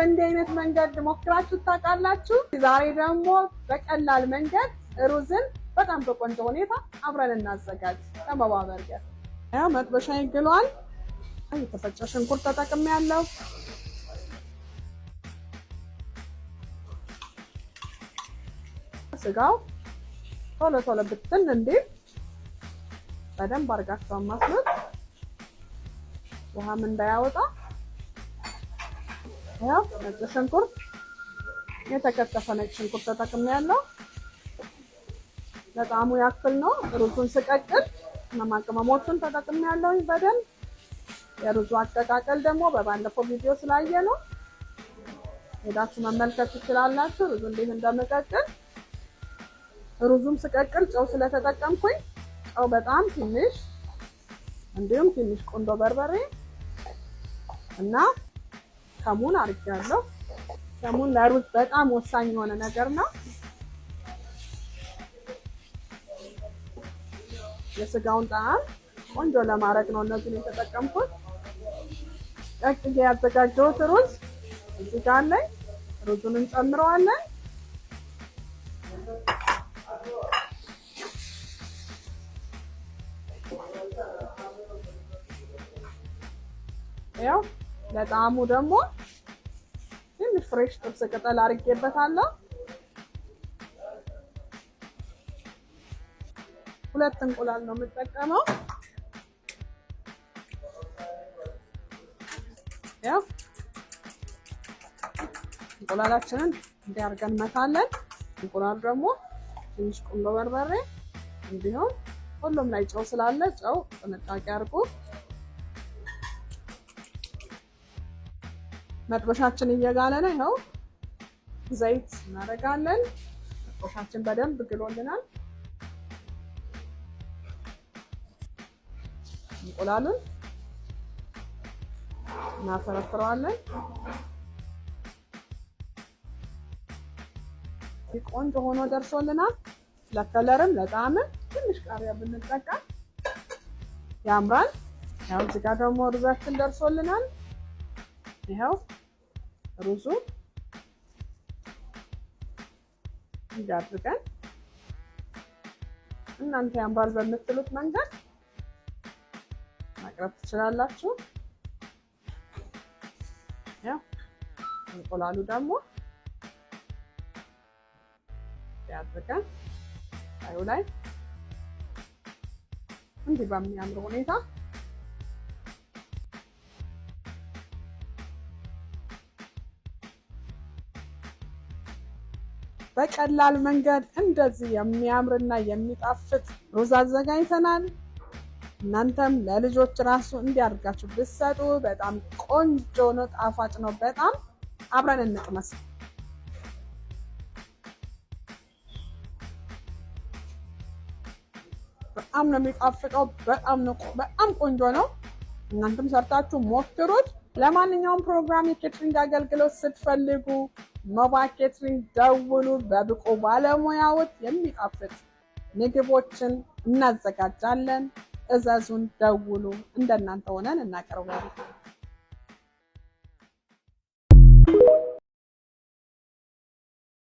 በእንዲህ አይነት መንገድ ሞክራችሁ ታውቃላችሁ? ዛሬ ደግሞ በቀላል መንገድ ሩዝን በጣም በቆንጆ ሁኔታ አብረን እናዘጋጅ። ከመባበር ጋር ያው መጥበሻ ይግሏል። የተፈጨ ሽንኩርት ተጠቅሜያለሁ። ስጋው ቶሎ ቶሎ ብትን እንዲል በደንብ አድርጋችሁ አማስሉት፣ ውሃም እንዳያወጣ። ያው ነጭ ሽንኩርት፣ የተከተፈ ነጭ ሽንኩርት ተጠቅሜያለሁ። ለጣዕሙ ያክል ነው። ሩዙን ስቀቅል ቅመሞቹን ተጠቅሜያለሁ በደንብ። የሩዙ አቀቃቀል ደግሞ በባለፈው ቪዲዮ ስላየ ነው ሄዳችሁ መመልከት ትችላላችሁ፣ ሩዙ እንዴት እንደምቀቅል። ሩዙም ስቀቅል ጨው ስለተጠቀምኩኝ ጨው በጣም ትንሽ፣ እንዲሁም ትንሽ ቁንዶ በርበሬ እና ከሙን አድርጌያለሁ። ከሙን ለሩዝ በጣም ወሳኝ የሆነ ነገር ነው። የስጋውን ጣዕም ቆንጆ ለማድረግ ነው እነዚህን የተጠቀምኩት። ቀቅዬ ያዘጋጀሁት ሩዝ እዚህ ጋር አለኝ። ሩዙን እንጨምረዋለን። ያው ለጣዕሙ ደግሞ ትንሽ ፍሬሽ ጥብስ ቅጠል አድርጌበታለሁ። 2 እንቁላል ነው የምጠቀመው። ያው እንቁላላችንን እንዲያርገን መታለን። እንቁላል ደግሞ ትንሽ ቁንዶ በርበሬ፣ እንዲሁም ሁሉም ላይ ጨው ስላለ ጨው ጥንቃቄ አድርጉ። መጥበሻችን እየጋለ ነው። ይኸው ዘይት እናደርጋለን። መጥበሻችን በደንብ ግሎልናል። እንቁላሉን እናፈረፍረዋለን። ቆንጆ ሆኖ ደርሶልናል። ለከለርም ለጣዕምም ትንሽ ቃሪያ ብንጠቀም ያምራል። ያው እዚህ ጋር ደግሞ ሩዛችን ደርሶልናል። ይኸው ሩዙ እንዲያድርገን እናንተ ያምራል በምትሉት መንገድ ማቅረብ ትችላላችሁ። ያው እንቁላሉ ደግሞ ያድርገን ታዩ ላይ እንዲህ በሚያምር ሁኔታ በቀላል መንገድ እንደዚህ የሚያምርና የሚጣፍጥ ሩዝ አዘጋጅተናል። እናንተም ለልጆች ራሱ እንዲያርጋችሁ ብትሰጡ በጣም ቆንጆ ነው፣ ጣፋጭ ነው በጣም። አብረን እንቅመስ። በጣም ነው የሚጣፍጠው፣ በጣም ቆንጆ ነው። እናንተም ሰርታችሁ ሞክሩት። ለማንኛውም ፕሮግራም የኬትሪንግ አገልግሎት ስትፈልጉ መባ ኬትሪንግ ደውሉ። በብቁ ባለሙያዎች የሚጣፍጥ ምግቦችን እናዘጋጃለን። እዘዙን፣ ደውሉ። እንደናንተ ሆነን እናቀርባለን።